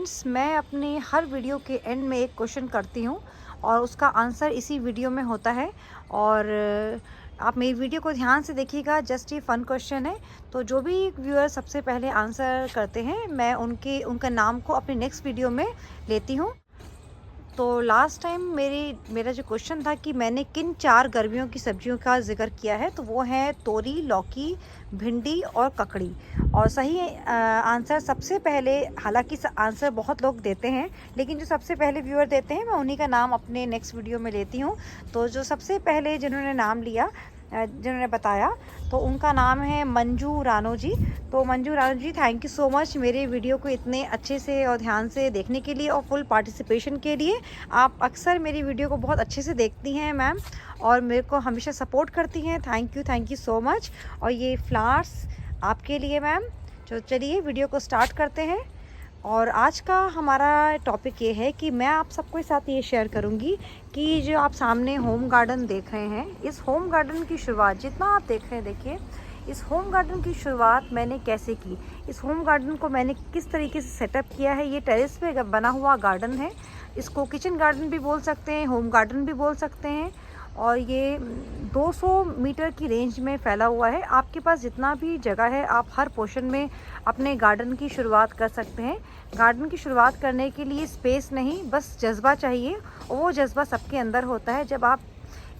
Friends, मैं अपने हर video के एंड में एक क्वेश्चन करती हूँ और उसका आंसर इसी वीडियो में होता है। और आप मेरी वीडियो को ध्यान से देखिएगा, जस्ट ये फ़न क्वेश्चन है। तो जो भी व्यूअर सबसे पहले आंसर करते हैं, मैं उनका नाम को अपने नेक्स्ट वीडियो में लेती हूँ। तो लास्ट टाइम मेरा जो क्वेश्चन था कि मैंने किन 4 गर्मियों की सब्जियों का ज़िक्र किया है, तो वो है तोरी, लौकी, भिंडी और ककड़ी। और सही आंसर सबसे पहले, हालांकि आंसर बहुत लोग देते हैं, लेकिन जो सबसे पहले व्यूअर देते हैं मैं उन्हीं का नाम अपने नेक्स्ट वीडियो में लेती हूँ। तो जो सबसे पहले जिन्होंने नाम लिया, जिन्होंने बताया, तो उनका नाम है मंजू रानो जी। तो मंजू रानो जी, थैंक यू सो मच मेरे वीडियो को इतने अच्छे से और ध्यान से देखने के लिए और फुल पार्टिसिपेशन के लिए। आप अक्सर मेरी वीडियो को बहुत अच्छे से देखती हैं मैम, और मेरे को हमेशा सपोर्ट करती हैं। Thank you so much. और ये फ्लावर्स आपके लिए मैम। तो चलिए वीडियो को स्टार्ट करते हैं। और आज का हमारा टॉपिक ये है कि मैं आप सबके साथ ये शेयर करूंगी कि जो आप सामने होम गार्डन देख रहे हैं, इस होम गार्डन की शुरुआत, जितना आप देख रहे हैं, देखिए इस होम गार्डन की शुरुआत मैंने कैसे की, इस होम गार्डन को मैंने किस तरीके से सेटअप किया है। ये टेरेस पे बना हुआ गार्डन है, इसको किचन गार्डन भी बोल सकते हैं, होम गार्डन भी बोल सकते हैं। और ये 200 मीटर की रेंज में फैला हुआ है। आपके पास जितना भी जगह है, आप हर पोर्शन में अपने गार्डन की शुरुआत कर सकते हैं। गार्डन की शुरुआत करने के लिए स्पेस नहीं, बस जज्बा चाहिए, और वो जज्बा सबके अंदर होता है। जब आप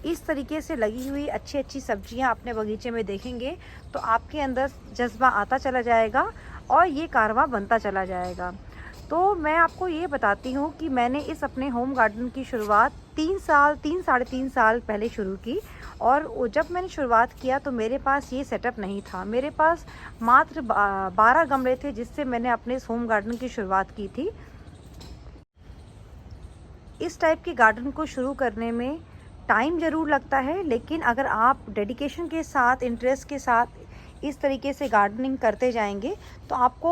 इस तरीके से लगी हुई अच्छी अच्छी सब्जियां अपने बगीचे में देखेंगे, तो आपके अंदर जज्बा आता चला जाएगा और ये कारवां बनता चला जाएगा। तो मैं आपको ये बताती हूँ कि मैंने इस अपने होम गार्डन की शुरुआत साढ़े तीन साल पहले शुरू की। और जब मैंने शुरुआत किया तो मेरे पास ये सेटअप नहीं था। मेरे पास मात्र 12 गमले थे जिससे मैंने अपने इस होम गार्डन की शुरुआत की थी। इस टाइप के गार्डन को शुरू करने में टाइम ज़रूर लगता है, लेकिन अगर आप डेडिकेशन के साथ, इंटरेस्ट के साथ इस तरीके से गार्डनिंग करते जाएंगे तो आपको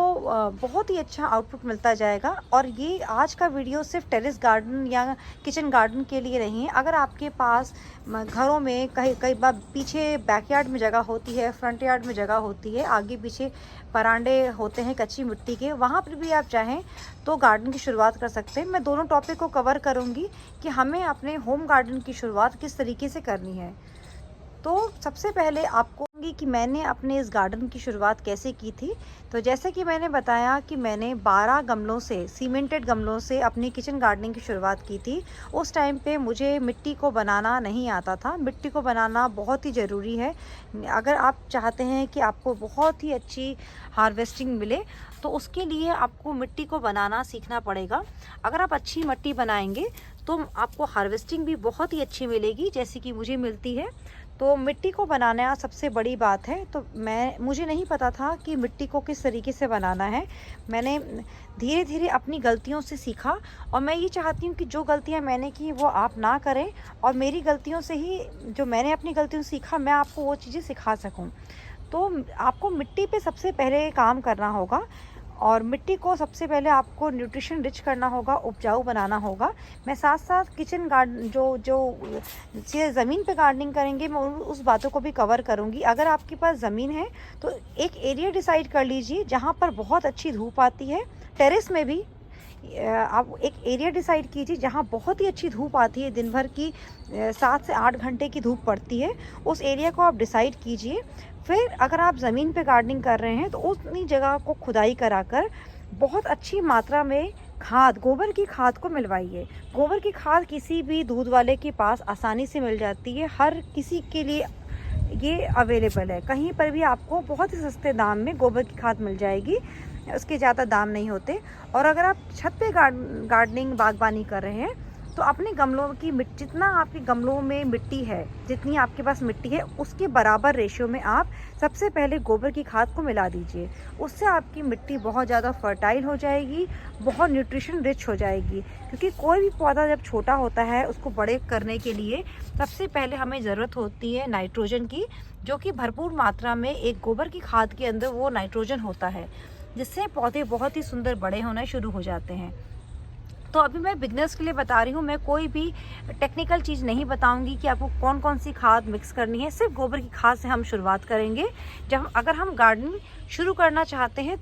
बहुत ही अच्छा आउटपुट मिलता जाएगा। और ये आज का वीडियो सिर्फ टेरेस गार्डन या किचन गार्डन के लिए नहीं है। अगर आपके पास घरों में कई बार पीछे बैकयार्ड में जगह होती है, फ्रंट यार्ड में जगह होती है, आगे पीछे परांडे होते हैं कच्ची मिट्टी के, वहाँ पर भी आप चाहें तो गार्डन की शुरुआत कर सकते हैं। मैं दोनों टॉपिक को कवर करूँगी कि हमें अपने होम गार्डन की शुरुआत किस तरीके से करनी है। तो सबसे पहले आपको कि मैंने अपने इस गार्डन की शुरुआत कैसे की थी। तो जैसे कि मैंने बताया कि मैंने 12 गमलों से, सीमेंटेड गमलों से अपनी किचन गार्डनिंग की शुरुआत की थी। उस टाइम पे मुझे मिट्टी को बनाना नहीं आता था। मिट्टी को बनाना बहुत ही ज़रूरी है। अगर आप चाहते हैं कि आपको बहुत ही अच्छी हार्वेस्टिंग मिले, तो उसके लिए आपको मिट्टी को बनाना सीखना पड़ेगा। अगर आप अच्छी मिट्टी बनाएंगे तो आपको हार्वेस्टिंग भी बहुत ही अच्छी मिलेगी, जैसे कि मुझे मिलती है। तो मिट्टी को बनाना सबसे बड़ी बात है। तो मुझे नहीं पता था कि मिट्टी को किस तरीके से बनाना है। मैंने धीरे धीरे अपनी गलतियों से सीखा, और मैं ये चाहती हूँ कि जो गलतियाँ मैंने की वो आप ना करें, और मेरी गलतियों से ही, जो मैंने अपनी गलतियों से सीखा, मैं आपको वो चीज़ें सिखा सकूँ। तो आपको मिट्टी पे सबसे पहले काम करना होगा, और मिट्टी को सबसे पहले आपको न्यूट्रिशन रिच करना होगा, उपजाऊ बनाना होगा। मैं साथ साथ किचन गार्डन, जो ज़मीन पे गार्डनिंग करेंगे, मैं उस बातों को भी कवर करूँगी। अगर आपके पास ज़मीन है तो एक एरिया डिसाइड कर लीजिए जहाँ पर बहुत अच्छी धूप आती है। टेरेस में भी आप एक एरिया डिसाइड कीजिए जहाँ बहुत ही अच्छी धूप आती है, दिन भर की 7 से 8 घंटे की धूप पड़ती है। उस एरिया को आप डिसाइड कीजिए। फिर अगर आप ज़मीन पे गार्डनिंग कर रहे हैं तो उतनी जगह को खुदाई कराकर बहुत अच्छी मात्रा में खाद, गोबर की खाद को मिलवाइए। गोबर की खाद किसी भी दूध वाले के पास आसानी से मिल जाती है, हर किसी के लिए ये अवेलेबल है। कहीं पर भी आपको बहुत ही सस्ते दाम में गोबर की खाद मिल जाएगी, उसके ज़्यादा दाम नहीं होते। और अगर आप छत पे गार्डनिंग, बागबानी कर रहे हैं, तो अपने गमलों की मिट्टी, जितना आपके गमलों में मिट्टी है, जितनी आपके पास मिट्टी है, उसके बराबर रेशियो में आप सबसे पहले गोबर की खाद को मिला दीजिए। उससे आपकी मिट्टी बहुत ज़्यादा फर्टाइल हो जाएगी, बहुत न्यूट्रिशन रिच हो जाएगी। क्योंकि कोई भी पौधा जब छोटा होता है, उसको बड़े करने के लिए सबसे पहले हमें ज़रूरत होती है नाइट्रोजन की, जो कि भरपूर मात्रा में एक गोबर की खाद के अंदर वो नाइट्रोजन होता है, जिससे पौधे बहुत ही सुंदर बड़े होना शुरू हो जाते हैं। तो अभी मैं बिगनर्स के लिए बता रही हूँ, मैं कोई भी टेक्निकल चीज़ नहीं बताऊंगी कि आपको कौन कौन सी खाद मिक्स करनी है। सिर्फ गोबर की खाद से हम शुरुआत करेंगे अगर हम गार्डनिंग शुरू करना चाहते हैं।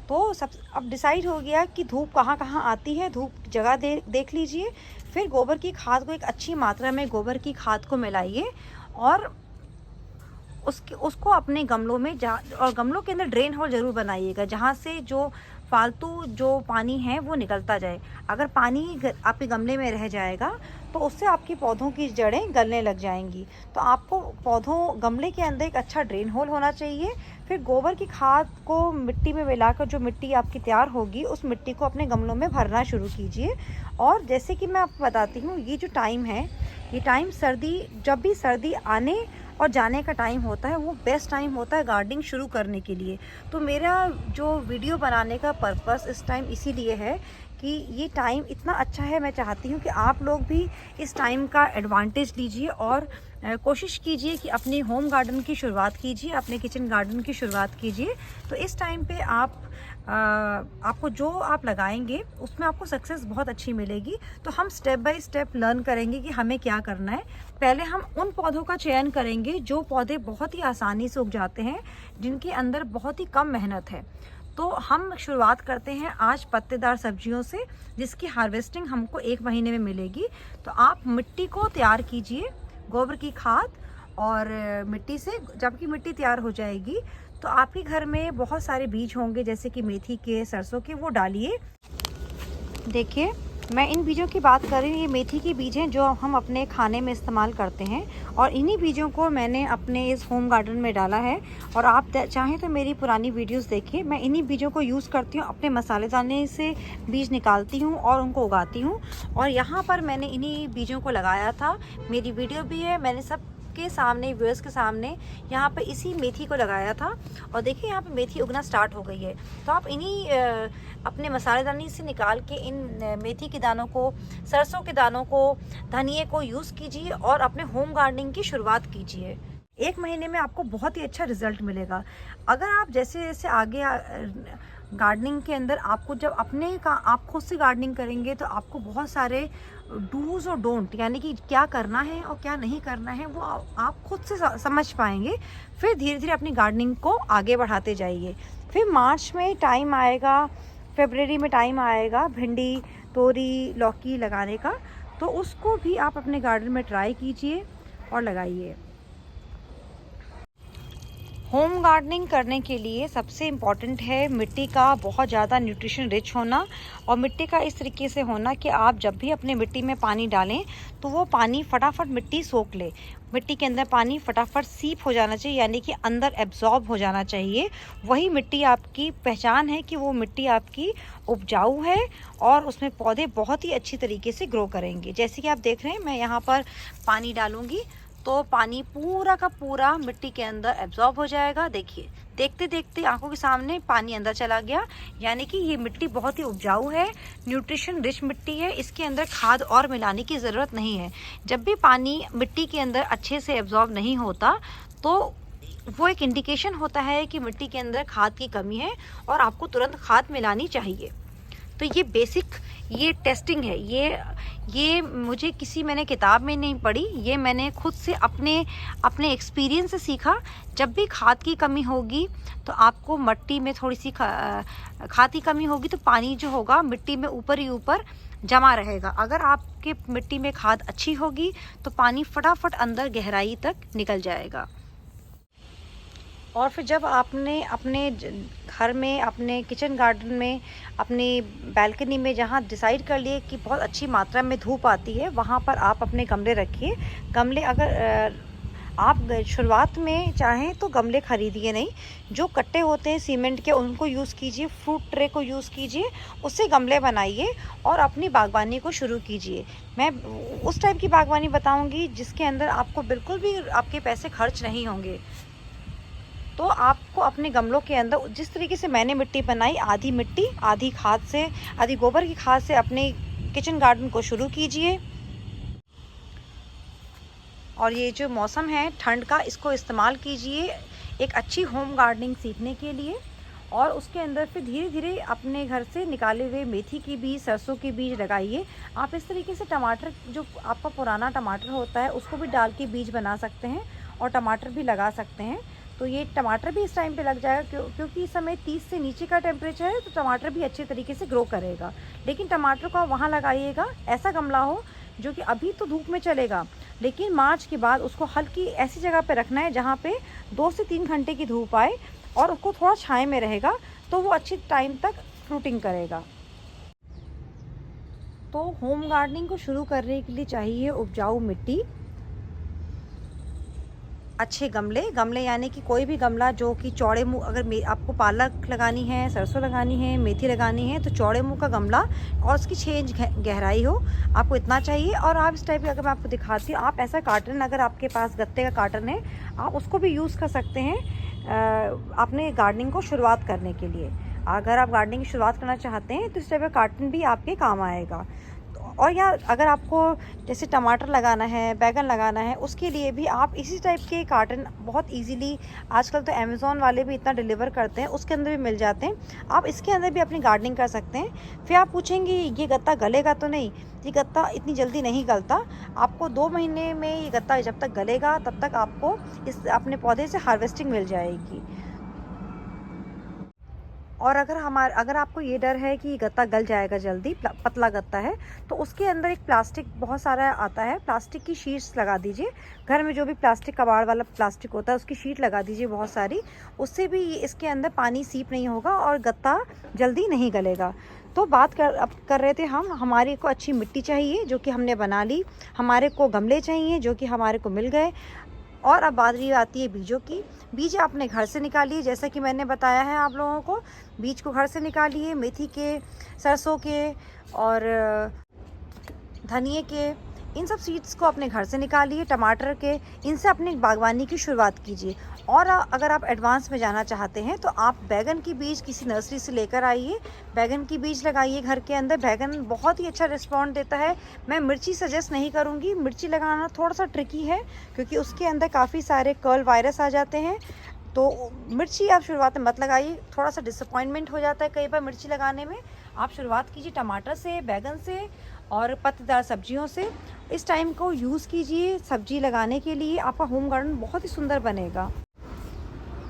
तो सब अब डिसाइड हो गया कि धूप कहाँ कहाँ आती है, धूप जगह देख लीजिए। फिर गोबर की खाद को, एक अच्छी मात्रा में गोबर की खाद को मिलाइए और उसको अपने गमलों में और गमलों के अंदर ड्रेन होल ज़रूर बनाइएगा, जहाँ से जो फालतू जो पानी है वो निकलता जाए। अगर पानी आपके गमले में रह जाएगा तो उससे आपके पौधों की जड़ें गलने लग जाएंगी। तो आपको गमले के अंदर एक अच्छा ड्रेन होल होना चाहिए। फिर गोबर की खाद को मिट्टी में मिलाकर जो मिट्टी आपकी तैयार होगी, उस मिट्टी को अपने गमलों में भरना शुरू कीजिए। और जैसे कि मैं आपको बताती हूँ, ये जो टाइम है, ये टाइम जब भी सर्दी आने और जाने का टाइम होता है, वो बेस्ट टाइम होता है गार्डनिंग शुरू करने के लिए। तो मेरा जो वीडियो बनाने का पर्पस इस टाइम इसीलिए है कि ये टाइम इतना अच्छा है। मैं चाहती हूँ कि आप लोग भी इस टाइम का एडवांटेज लीजिए और कोशिश कीजिए कि अपने होम गार्डन की शुरुआत कीजिए, अपने किचन गार्डन की शुरुआत कीजिए। तो इस टाइम पे आपको जो आप लगाएंगे उसमें आपको सक्सेस बहुत अच्छी मिलेगी। तो हम स्टेप बाय स्टेप लर्न करेंगे कि हमें क्या करना है। पहले हम उन पौधों का चयन करेंगे जो पौधे बहुत ही आसानी से उग जाते हैं, जिनके अंदर बहुत ही कम मेहनत है। तो हम शुरुआत करते हैं आज पत्तेदार सब्जियों से, जिसकी हार्वेस्टिंग हमको 1 महीने में मिलेगी। तो आप मिट्टी को तैयार कीजिए गोबर की खाद और मिट्टी से। जबकि मिट्टी तैयार हो जाएगी तो आपके घर में बहुत सारे बीज होंगे, जैसे कि मेथी के, सरसों के, वो डालिए। देखिए, मैं इन बीजों की बात कर रही हूँ, ये मेथी के बीज हैं जो हम अपने खाने में इस्तेमाल करते हैं। और इन्हीं बीजों को मैंने अपने इस होम गार्डन में डाला है। और आप चाहें तो मेरी पुरानी वीडियोस देखिए। मैं इन्हीं बीजों को यूज़ करती हूँ, अपने मसालेदाने से बीज निकालती हूँ और उनको उगाती हूँ। और यहाँ पर मैंने इन्हीं बीजों को लगाया था, मेरी वीडियो भी है, मैंने सब के सामने, व्यूअर्स के सामने यहाँ पे इसी मेथी को लगाया था। और देखिए यहाँ पे मेथी उगना स्टार्ट हो गई है। तो आप इन्हीं अपने मसालेदानी से निकाल के इन मेथी के दानों को, सरसों के दानों को, धनिए को यूज़ कीजिए और अपने होम गार्डनिंग की शुरुआत कीजिए। 1 महीने में आपको बहुत ही अच्छा रिजल्ट मिलेगा। अगर आप जैसे जैसे आगे गार्डनिंग के अंदर आपको जब आप खुद से गार्डनिंग करेंगे तो आपको बहुत सारे डूज और डोंट, यानी कि क्या करना है और क्या नहीं करना है, वो आप खुद से समझ पाएंगे। फिर धीरे धीरे अपनी गार्डनिंग को आगे बढ़ाते जाइए। फिर मार्च में टाइम आएगा, फरवरी में टाइम आएगा भिंडी, तोरी, लौकी लगाने का। तो उसको भी आप अपने गार्डन में ट्राई कीजिए और लगाइए। होम गार्डनिंग करने के लिए सबसे इम्पॉर्टेंट है मिट्टी का बहुत ज़्यादा न्यूट्रिशन रिच होना। और मिट्टी का इस तरीके से होना कि आप जब भी अपने मिट्टी में पानी डालें तो वो पानी फटाफट मिट्टी सोख ले। मिट्टी के अंदर पानी फटाफट सीप हो जाना चाहिए, यानी कि अंदर एब्जॉर्ब हो जाना चाहिए। वही मिट्टी आपकी पहचान है कि वो मिट्टी आपकी उपजाऊ है और उसमें पौधे बहुत ही अच्छी तरीके से ग्रो करेंगे। जैसे कि आप देख रहे हैं, मैं यहाँ पर पानी डालूँगी तो पानी पूरा का पूरा मिट्टी के अंदर एब्जॉर्ब हो जाएगा। देखिए, देखते देखते आंखों के सामने पानी अंदर चला गया, यानी कि ये मिट्टी बहुत ही उपजाऊ है, न्यूट्रिशन रिच मिट्टी है। इसके अंदर खाद और मिलाने की ज़रूरत नहीं है। जब भी पानी मिट्टी के अंदर अच्छे से एब्जॉर्ब नहीं होता तो वो एक इंडिकेशन होता है कि मिट्टी के अंदर खाद की कमी है और आपको तुरंत खाद मिलानी चाहिए। तो ये बेसिक, ये टेस्टिंग है। ये मुझे मैंने किताब में नहीं पढ़ी, ये मैंने खुद से अपने एक्सपीरियंस से सीखा। जब भी खाद की कमी होगी तो आपको मिट्टी में थोड़ी सी खाद की कमी होगी तो पानी जो होगा मिट्टी में ऊपर ही ऊपर जमा रहेगा। अगर आपके मिट्टी में खाद अच्छी होगी तो पानी फटाफट अंदर गहराई तक निकल जाएगा। और फिर जब आपने अपने घर में, अपने किचन गार्डन में, अपनी बैल्कनी में जहाँ डिसाइड कर लिए कि बहुत अच्छी मात्रा में धूप आती है, वहाँ पर आप अपने गमले रखिए। गमले अगर आप शुरुआत में चाहें तो गमले खरीदिए नहीं, जो कट्टे होते हैं सीमेंट के उनको यूज़ कीजिए, फ्रूट ट्रे को यूज़ कीजिए, उससे गमले बनाइए और अपनी बागवानी को शुरू कीजिए। मैं उस टाइप की बागवानी बताऊँगी जिसके अंदर आपको बिल्कुल भी आपके पैसे खर्च नहीं होंगे। तो आपको अपने गमलों के अंदर जिस तरीके से मैंने मिट्टी बनाई, आधी मिट्टी आधी खाद से, आधी गोबर की खाद से अपने किचन गार्डन को शुरू कीजिए। और ये जो मौसम है ठंड का, इसको इस्तेमाल कीजिए एक अच्छी होम गार्डनिंग सीखने के लिए। और उसके अंदर फिर धीरे धीरे अपने घर से निकाले हुए मेथी के बीज, सरसों के बीज लगाइए। आप इस तरीके से टमाटर, जो आपका पुराना टमाटर होता है, उसको भी डाल के बीज बना सकते हैं और टमाटर भी लगा सकते हैं। तो तो ये टमाटर भी इस टाइम पे लग जाएगा, क्योंकि इस समय 30 से नीचे का टेम्परेचर है, तो टमाटर भी अच्छे तरीके से ग्रो करेगा। लेकिन टमाटर को आप वहाँ लगाइएगा, ऐसा गमला हो जो कि अभी तो धूप में चलेगा, लेकिन मार्च के बाद उसको हल्की ऐसी जगह पे रखना है जहाँ पे 2 से 3 घंटे की धूप आए और उसको थोड़ा छाए में रहेगा, तो वो अच्छी टाइम तक फ्रूटिंग करेगा। तो होम गार्डनिंग को शुरू करने के लिए चाहिए उपजाऊ मिट्टी, अच्छे गमले यानी कि कोई भी गमला जो कि चौड़े मुंह, अगर आपको पालक लगानी है, सरसों लगानी है, मेथी लगानी है, तो चौड़े मुंह का गमला और उसकी 6 इंच गहराई हो, आपको इतना चाहिए। और आप इस टाइप की, अगर मैं आपको दिखाती हूँ, आप ऐसा कार्टन, अगर आपके पास गत्ते का कार्टन है, आप उसको भी यूज़ कर सकते हैं अपने गार्डनिंग को शुरुआत करने के लिए। अगर आप गार्डनिंग की शुरुआत करना चाहते हैं तो इस टाइप का कार्टन भी आपके काम आएगा। और या अगर आपको जैसे टमाटर लगाना है, बैगन लगाना है, उसके लिए भी आप इसी टाइप के कार्टन बहुत इजीली, आजकल तो अमेज़ॉन वाले भी इतना डिलीवर करते हैं, उसके अंदर भी मिल जाते हैं। आप इसके अंदर भी अपनी गार्डनिंग कर सकते हैं। फिर आप पूछेंगे ये गत्ता गलेगा तो नहीं? ये गत्ता इतनी जल्दी नहीं गलता, आपको 2 महीने में ये गत्ता जब तक गलेगा तब तक आपको इस अपने पौधे से हार्वेस्टिंग मिल जाएगी। और अगर आपको ये डर है कि गत्ता गल जाएगा जल्दी, पतला गत्ता है, तो उसके अंदर एक प्लास्टिक बहुत सारा आता है, प्लास्टिक की शीट्स लगा दीजिए। घर में जो भी प्लास्टिक कबाड़ वाला प्लास्टिक होता है उसकी शीट लगा दीजिए बहुत सारी, उससे भी इसके अंदर पानी सीप नहीं होगा और गत्ता जल्दी नहीं गलेगा। तो बात कर रहे थे हम, हमारे को अच्छी मिट्टी चाहिए जो कि हमने बना ली, हमारे को गमले चाहिए जो कि हमारे को मिल गए। और अब बात आती है बीजों की। बीज आपने घर से निकालिए, जैसा कि मैंने बताया है आप लोगों को, बीज को घर से निकालिए, मेथी के, सरसों के और धनिए के, इन सब सीड्स को अपने घर से निकालिए, टमाटर के, इनसे अपनी बागवानी की शुरुआत कीजिए। और अगर आप एडवांस में जाना चाहते हैं तो आप बैगन की बीज किसी नर्सरी से लेकर आइए, बैगन की बीज लगाइए घर के अंदर। बैगन बहुत ही अच्छा रिस्पॉन्ड देता है। मैं मिर्ची सजेस्ट नहीं करूँगी, मिर्ची लगाना थोड़ा सा ट्रिकी है क्योंकि उसके अंदर काफ़ी सारे कर्ल वायरस आ जाते हैं, तो मिर्ची आप शुरुआत में मत लगाइए, थोड़ा सा डिसअपॉइंटमेंट हो जाता है कई बार मिर्ची लगाने में। आप शुरुआत कीजिए टमाटर से, बैगन से और पत्तेदार सब्जियों से। इस टाइम को यूज़ कीजिए सब्जी लगाने के लिए, आपका होम गार्डन बहुत ही सुंदर बनेगा।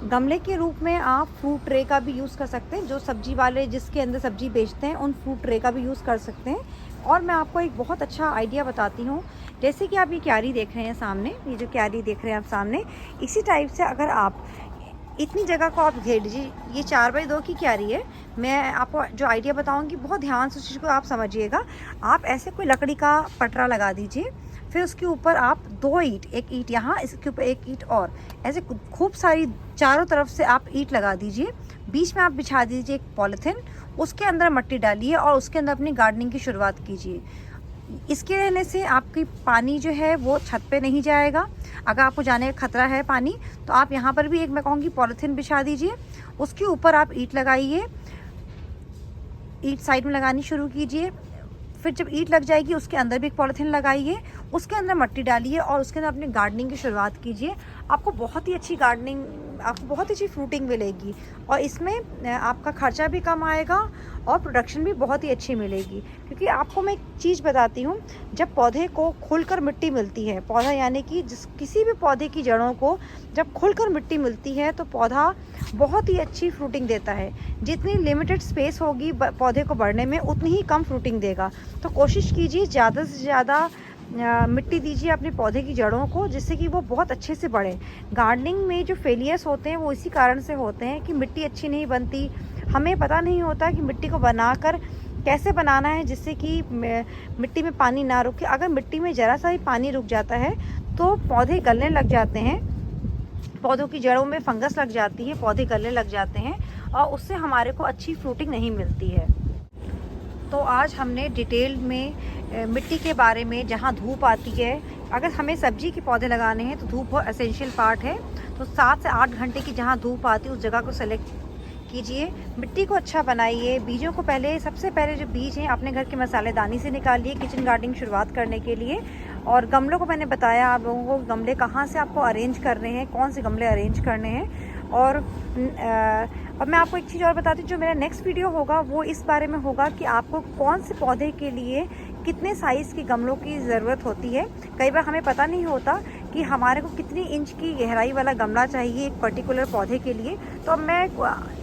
गमले के रूप में आप फ्रूट ट्रे का भी यूज़ कर सकते हैं, जो सब्जी वाले जिसके अंदर सब्जी बेचते हैं उन फ्रूट ट्रे का भी यूज़ कर सकते हैं। और मैं आपको एक बहुत अच्छा आइडिया बताती हूँ, जैसे कि आप ये क्यारी देख रहे हैं सामने, ये जो क्यारी देख रहे हैं आप सामने, इसी टाइप से अगर आप इतनी जगह को आप घेर लीजिए, ये 4x2 की क्यारी है। मैं आपको जो आइडिया बताऊंगी बहुत ध्यान से उस चीज़ को आप समझिएगा। आप ऐसे कोई लकड़ी का पटरा लगा दीजिए, फिर उसके ऊपर आप 2 ईंट, एक ईंट यहाँ, इसके ऊपर एक ईंट, और ऐसे खूब सारी चारों तरफ से आप ईंट लगा दीजिए। बीच में आप बिछा दीजिए एक पॉलीथिन, उसके अंदर मिट्टी डालिए और उसके अंदर अपनी गार्डनिंग की शुरुआत कीजिए। इसके रहने से आपकी पानी जो है वो छत पे नहीं जाएगा। अगर आपको जाने का खतरा है पानी, तो आप यहाँ पर भी एक, मैं कहूँगी, पॉलीथिन बिछा दीजिए, उसके ऊपर आप ईंट लगाइए, ईंट साइड में लगानी शुरू कीजिए। फिर जब ईंट लग जाएगी उसके अंदर भी एक पॉलीथिन लगाइए, उसके अंदर मिट्टी डालिए और उसके अंदर अपनी गार्डनिंग की शुरुआत कीजिए। आपको बहुत ही अच्छी गार्डनिंग, आपको बहुत अच्छी फ्रूटिंग मिलेगी और इसमें आपका खर्चा भी कम आएगा और प्रोडक्शन भी बहुत ही अच्छी मिलेगी। क्योंकि आपको मैं एक चीज़ बताती हूँ, जब पौधे को खुलकर मिट्टी मिलती है, पौधा यानी कि किसी भी पौधे की जड़ों को जब खुलकर मिट्टी मिलती है तो पौधा बहुत ही अच्छी फ्रूटिंग देता है। जितनी लिमिटेड स्पेस होगी पौधे को बढ़ने में, उतनी ही कम फ्रूटिंग देगा। तो कोशिश कीजिए ज़्यादा से ज़्यादा मिट्टी दीजिए अपने पौधे की जड़ों को, जिससे कि वो बहुत अच्छे से बढ़े। गार्डनिंग में जो फेलियर्स होते हैं वो इसी कारण से होते हैं कि मिट्टी अच्छी नहीं बनती, हमें पता नहीं होता कि मिट्टी को बनाकर कैसे बनाना है जिससे कि मिट्टी में पानी ना रुके। अगर मिट्टी में ज़रा सा ही पानी रुक जाता है तो पौधे गलने लग जाते हैं, पौधों की जड़ों में फंगस लग जाती है, पौधे गलने लग जाते हैं और उससे हमारे को अच्छी फ्रूटिंग नहीं मिलती है। तो आज हमने डिटेल में मिट्टी के बारे में, जहाँ धूप आती है, अगर हमें सब्जी के पौधे लगाने हैं तो धूप बहुत एसेंशियल पार्ट है। तो 7 से 8 घंटे की जहाँ धूप आती है उस जगह को सेलेक्ट कीजिए, मिट्टी को अच्छा बनाइए। बीजों को सबसे पहले जो बीज हैं अपने घर के मसालेदानी से निकालिए किचन गार्डनिंग शुरुआत करने के लिए। और गमलों को मैंने बताया आप लोगों को, गमले कहाँ से आपको अरेंज करने हैं, कौन से गमले अरेंज करने हैं। और अब मैं आपको एक चीज़ और बताती हूँ, जो मेरा नेक्स्ट वीडियो होगा वो इस बारे में होगा कि आपको कौन से पौधे के लिए कितने साइज़ के गमलों की ज़रूरत होती है। कई बार हमें पता नहीं होता कि हमारे को कितनी इंच की गहराई वाला गमला चाहिए एक पर्टिकुलर पौधे के लिए। तो अब मैं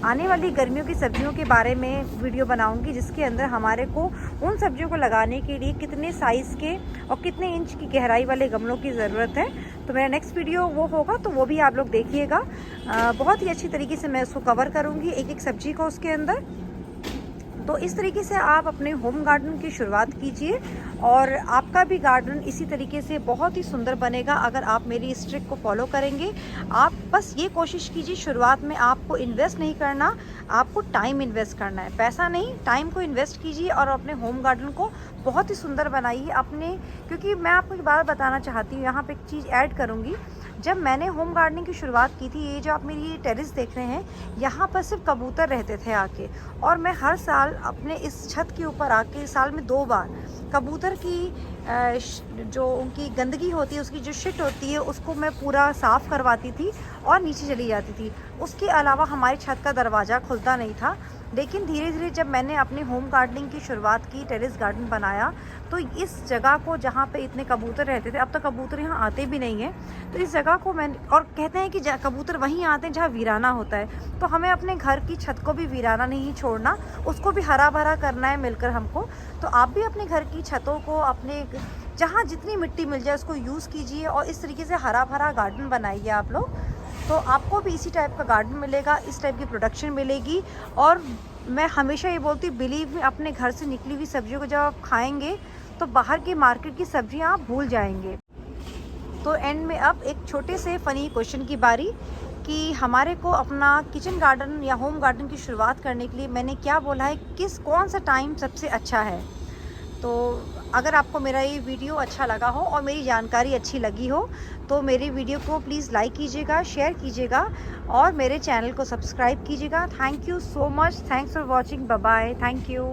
आने वाली गर्मियों की सब्जियों के बारे में वीडियो बनाऊंगी, जिसके अंदर हमारे को उन सब्जियों को लगाने के लिए कितने साइज़ के और कितने इंच की गहराई वाले गमलों की ज़रूरत है। तो मेरा नेक्स्ट वीडियो वो होगा, तो वो भी आप लोग देखिएगा। बहुत ही अच्छी तरीके से मैं उसको कवर करूँगी एक एक सब्जी को उसके अंदर। तो इस तरीके से आप अपने होम गार्डन की शुरुआत कीजिए और आपका भी गार्डन इसी तरीके से बहुत ही सुंदर बनेगा अगर आप मेरी इस ट्रिक को फॉलो करेंगे। आप बस ये कोशिश कीजिए, शुरुआत में आपको इन्वेस्ट नहीं करना, आपको टाइम इन्वेस्ट करना है, पैसा नहीं, टाइम को इन्वेस्ट कीजिए और अपने होम गार्डन को बहुत ही सुंदर बनाइए अपने। क्योंकि मैं आपको एक बात बताना चाहती हूँ, यहाँ पे एक चीज़ ऐड करूँगी। जब मैंने होम गार्डनिंग की शुरुआत की थी, ये जो आप मेरी टेरेस देख रहे हैं, यहाँ पर सिर्फ कबूतर रहते थे आके, और मैं हर साल अपने इस छत के ऊपर आके साल में 2 बार कबूतर की जो उनकी गंदगी होती है, उसकी जो शिट होती है, उसको मैं पूरा साफ़ करवाती थी और नीचे चली जाती थी। उसके अलावा हमारी छत का दरवाज़ा खुलता नहीं था। लेकिन धीरे धीरे जब मैंने अपनी होम गार्डनिंग की शुरुआत की, टेरेस गार्डन बनाया, तो इस जगह को जहाँ पे इतने कबूतर रहते थे, अब तो कबूतर यहाँ आते भी नहीं हैं, तो इस जगह को मैंने, और कहते हैं कि कबूतर वहीं आते हैं जहाँ वीराना होता है, तो हमें अपने घर की छत को भी वीराना नहीं छोड़ना, उसको भी हरा भरा करना है मिलकर हमको। तो आप भी अपने घर की छतों को, अपने जहाँ जितनी मिट्टी मिल जाए उसको यूज़ कीजिए और इस तरीके से हरा भरा गार्डन बनाइए आप लोग। तो आपको भी इसी टाइप का गार्डन मिलेगा, इस टाइप की प्रोडक्शन मिलेगी। और मैं हमेशा ये बोलती हूँ, बिलीव में, अपने घर से निकली हुई सब्जियों को जब आप खाएंगे तो बाहर की मार्केट की सब्जियाँ आप भूल जाएंगे। तो एंड में अब एक छोटे से फ़नी क्वेश्चन की बारी, कि हमारे को अपना किचन गार्डन या होम गार्डन की शुरुआत करने के लिए मैंने क्या बोला है, कौन सा टाइम सबसे अच्छा है। तो अगर आपको मेरा ये वीडियो अच्छा लगा हो और मेरी जानकारी अच्छी लगी हो, तो मेरी वीडियो को प्लीज़ लाइक कीजिएगा, शेयर कीजिएगा और मेरे चैनल को सब्सक्राइब कीजिएगा। Thank you so much, thanks for watching, bye bye, thank you.